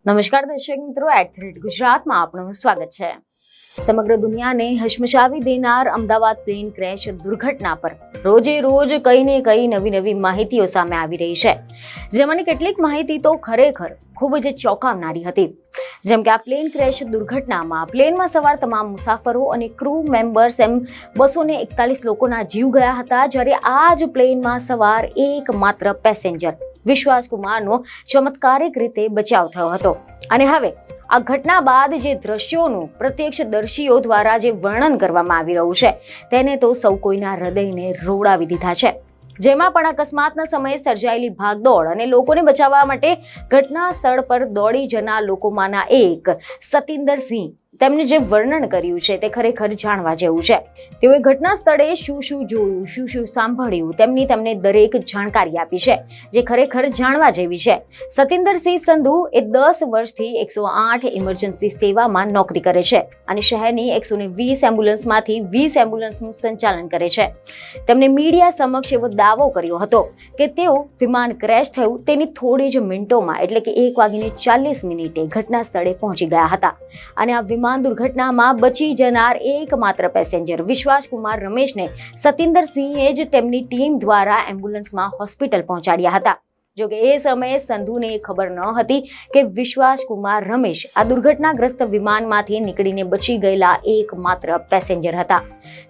નમસ્કાર દર્શક મિત્રો, @ગુજરાતમાં આપનું સ્વાગત છે। સમગ્ર દુનિયાને હચમચાવી દેનાર અમદાવાદ પ્લેન ક્રેશ દુર્ઘટના પર રોજે રોજ કઈ ને કઈ નવી માહિતીઓ સામે આવી રહી છે, જેમાંની કેટલીક માહિતી તો ખરેખર ખૂબ જ ચોંકાવનારી હતી। જેમ કે આ પ્લેન ક્રેશ દુર્ઘટનામાં પ્લેનમાં સવાર તમામ મુસાફરો અને ક્રૂ મેમ્બર્સ એમ 241 લોકોના જીવ ગયા હતા, જ્યારે આ જ પ્લેનમાં સવાર એકમાત્ર પેસેન્જર વિશ્વાસ કુમારનો ચમત્કારિક રીતે બચાવ થયો હતો। અને હવે આ ઘટના બાદ જે દ્રશ્યોનું પ્રત્યક્ષદર્શીઓ દ્વારા જે વર્ણન કરવામાં આવી રહ્યું છે, તેને તો સૌ કોઈના હૃદયને રોડાવી દીધા છે। જેમાં પણ અકસ્માતના સમયે સર્જાયેલી ભાગદોડ અને લોકોને બચાવવા માટે ઘટના સ્થળ પર દોડી જનાર લોકોમાંના એક સતિન્દરસિંહ, તેમણે જે વર્ણન કર્યું છે તે ખરેખર જાણવા જેવું છે। તેઓએ ઘટના સ્થળે શું જોયું, શું સાંભળ્યું, તેમને દરેક જાણકારી આપી છે, જે ખરેખર જાણવા જેવી છે। સતિન્દરસિંહ સંધુ એ 10 વર્ષથી 108 ઇમરજન્સી સેવામાં નોકરી કરે છે અને શહેરની 120 એમ્બ્યુલન્સમાંથી 20 એમ્બ્યુલન્સનું સંચાલન કરે છે। તેમણે મીડિયા સમક્ષ એવો દાવો કર્યો હતો કે તેઓ વિમાન ક્રેશ થયું તેની થોડી જ મિનિટોમાં, એટલે કે 1:40 ઘટના સ્થળે પહોંચી ગયા હતા અને આ વિમાન દુર્ઘટનામાં બચી જનાર એકમાત્ર પેસેન્જર વિશ્વાસ કુમાર રમેશને સતિન્દરસિંહે જ તેમની ટીમ દ્વારા એમ્બ્યુલન્સમાં હોસ્પિટલ પહોંચાડ્યા હતા। જોકે એ સમયે સંધુને ખબર ન હતી કે વિશ્વાસ કુમાર રમેશ આ દુર્ઘટનાગ્રસ્ત વિમાનમાંથી નીકળીને બચી ગયેલા એકમાત્ર પેસેન્જર હતા।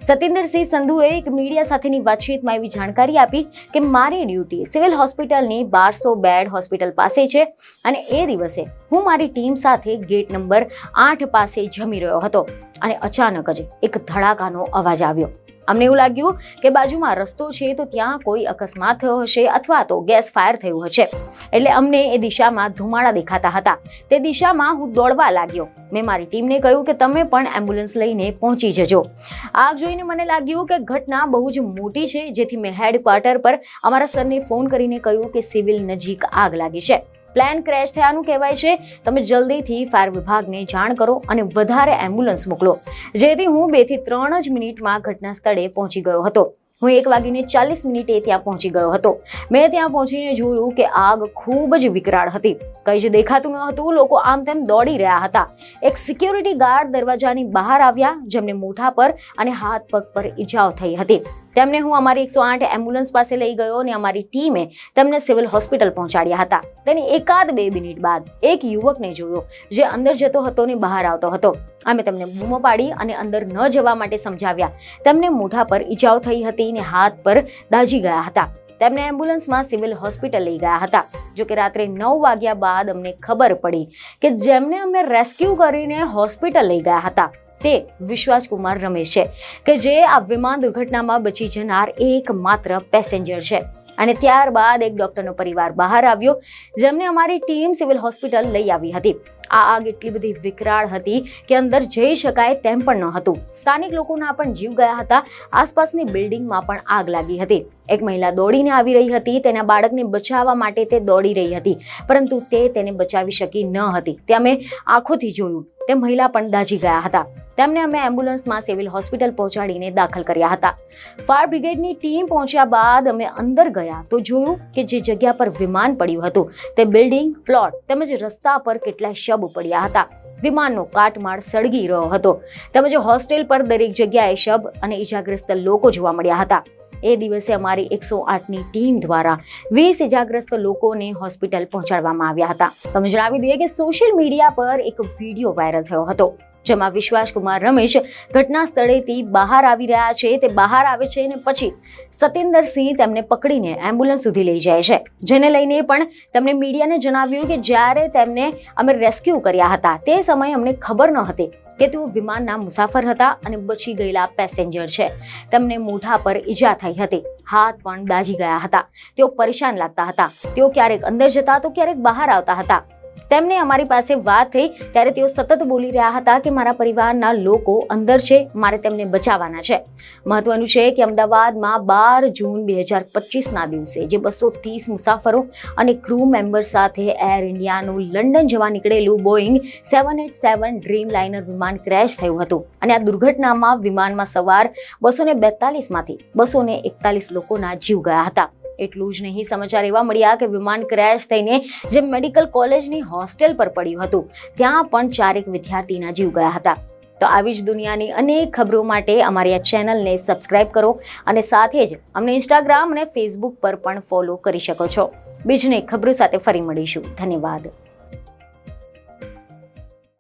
સતિન્દરસિંહ સંધુએ એક મીડિયા સાથેની વાતચીતમાં એવી જાણકારી આપી કે મારી ડ્યુટી સિવિલ હોસ્પિટલની 1200 બેડ હોસ્પિટલ પાસે છે અને એ દિવસે હું મારી ટીમ સાથે ગેટ નંબર 8 પાસે જમી રહ્યો હતો અને અચાનક જ એક ધડાકાનો અવાજ આવ્યો। અમને એવું લાગ્યું કે બાજુમાં રસ્તો છે તો ત્યાં કોઈ અકસ્માત થયો હશે અથવા તો ગેસ ફાયર થયું હશે, એટલે અમને એ દિશામાં ધુમાડા દેખાતા હતા। તે દિશામાં હું દોડવા લાગ્યો। મેં મારી ટીમને કહ્યું કે તમે પણ એમ્બ્યુલન્સ લઈને પહોંચી જજો। આગ જોઈને મને લાગ્યું કે ઘટના બહુ જ મોટી છે, જેથી મેં હેડક્વાર્ટર પર અમારા સરને ફોન કરીને કહ્યું કે સિવિલ નજીક આગ લાગી છે, પ્લેન ક્રેશ થયાનું કહેવાય છે, તમે જલ્દીથી ફાયર વિભાગને જાણ કરો અને વધારે એમ્બ્યુલન્સ મોકલો, જેથી હું 2 થી 3 જ મિનિટમાં ઘટના સ્થળે પહોંચી ગયો હતો। હું 1:40 ત્યાં પહોંચી ગયો હતો। મેં ત્યાં પહોંચીને જોયું કે આગ ખૂબ જ વિકરાળ હતી, કંઈ જ દેખાતું ન હતું, લોકો આમ તેમ દોડી રહ્યા હતા। એક સિક્યોરિટી ગાર્ડ દરવાજાની બહાર આવ્યા, જેમને મોઢા પર અને હાથ પગ પર ઈજાઓ થઈ હતી। તેમને હું અમારી 108 એમ્બ્યુલન્સ પાસે લઈ ગયો અને અમારી ટીમે તેમને સિવિલ હોસ્પિટલ પહોંચાડ્યા હતા। તેની 1-2 મિનિટ બાદ એક યુવકને જોયો, જે અંદર જતો હતો ને બહાર આવતો હતો। અમે તેમને બૂમો પાડી અને અંદર ન જવા માટે સમજાવ્યા। તેમને મોઢા પર ઈજાઓ થઈ હતી ને હાથ પર દાઝી ગયા હતા। તેમને એમ્બ્યુલન્સમાં સિવિલ હોસ્પિટલ લઈ ગયા હતા। જોકે રાત્રે 9 વાગ્યા બાદ અમને ખબર પડી કે જેમને અમે રેસ્ક્યુ કરીને હોસ્પિટલ લઈ ગયા હતા તે વિશ્વાસ કુમાર રમેશ છે, કે જે આ વિમાન દુર્ઘટનામાં બચી જનાર એકમાત્ર પેસેન્જર છે। અને ત્યારબાદ એક ડોક્ટરનો પરિવાર બહાર આવ્યો, જેમને અમારી ટીમ સિવિલ હોસ્પિટલ લઈ આવી હતી। આ આગ એટલી બધી વિકરાળ હતી કે અંદર જઈ શકાય તેમ પણ ન હતું। સ્થાનિક લોકોના પણ જીવ ગયા હતા। આસપાસની બિલ્ડિંગમાં પણ આગ લાગી હતી। એક મહિલા દોડીને આવી રહી હતી, તેના બાળકને બચાવવા માટે તે દોડી રહી હતી, પરંતુ તેને બચાવી શકી ન હતી। તે અમે આંખોથી જોયું। તે મહિલા પણ દાઝી ગયા હતા। તેમને અમે એમ્બ્યુલન્સમાં સિવિલ હોસ્પિટલ પહોંચાડીને દાખલ કર્યા હતા। ફાયર બ્રિગેડની ટીમ પહોંચ્યા બાદ અમે અંદર ગયા તો જોયું કે જે જગ્યા પર વિમાન પડ્યું હતું તે બિલ્ડિંગ, પ્લોટ તેમજ રસ્તા પર કેટલાય શબ પડ્યા હતા। વિમાનનો કાટમાળ સળગી રહ્યો હતો, તેમજ હોસ્ટેલ પર દરેક જગ્યાએ શબ અને ઈજાગ્રસ્ત લોકો જોવા મળ્યા હતા। એ દિવસે અમારી 108ની ટીમ દ્વારા 20 ઇજાગ્રસ્ત લોકોને હોસ્પિટલ પહોંચાડવામાં આવ્યા હતા। તમે જણાવી દઈએ કે સોશિયલ મીડિયા પર એક વિડીયો વાયરલ થયો હતો, જેમાં વિશ્વાસ કુમાર રમેશ ઘટના સ્થળેથી બહાર આવી રહ્યા છે। તે બહાર આવે છે અને પછી સતિન્દરસિંહ તેમને પકડીને એમ્બ્યુલન્સ સુધી લઈ જાય છે, જેને લઈને પણ તેમણે મીડિયાને જણાવ્યું કે જ્યારે તેમને અમે રેસ્ક્યુ કર્યા હતા તે સમયે અમને ખબર ન હતી કે તેઓ વિમાનના મુસાફર હતા અને બચી ગયેલા પેસેન્જર છે। તેમને મોઢા પર ઈજા થઈ હતી, હાથ પણ દાઝી ગયા હતા। તેઓ પરેશાન લાગતા હતા। તેઓ ક્યારેક અંદર જતા તો ક્યારેક બહાર આવતા હતા। તેમને અમારી પાસે વાત થઈ ત્યારે તેઓ સતત બોલી રહ્યા હતા કે મારા પરિવારના લોકો અંદર છે, મારે તેમને બચાવવાના છે। મહત્વનું છે કે અમદાવાદમાં 12 જૂન 2025ના દિવસે જે 230 મુસાફરો અને ક્રૂ મેમ્બર સાથે એર ઇન્ડિયાનું લંડન જવા નીકળેલું બોઈંગ 787 ડ્રીમ લાઇનર વિમાન ક્રેશ થયું હતું અને આ દુર્ઘટનામાં વિમાનમાં સવાર 242માંથી 241 લોકોના જીવ ગયા હતા। એટલું જ નહીં, સમાચાર એવા મળ્યા કે વિમાન ક્રેશ થઈને જે મેડિકલ કોલેજની હોસ્ટેલ પર પડ્યું હતું ત્યાં પણ 4 વિદ્યાર્થીના જીવ ગયા હતા. તો આવી જ દુનિયાની અનેક ખબરો માટે અમારી આ ચેનલને સબસ્ક્રાઇબ કરો અને સાથે જ અમને ઇન્સ્ટાગ્રામ અને ફેસબુક પર પણ ફોલો કરી શકો છો. બીજને ખબરો સાથે ફરી મળીશું. ધન્યવાદ.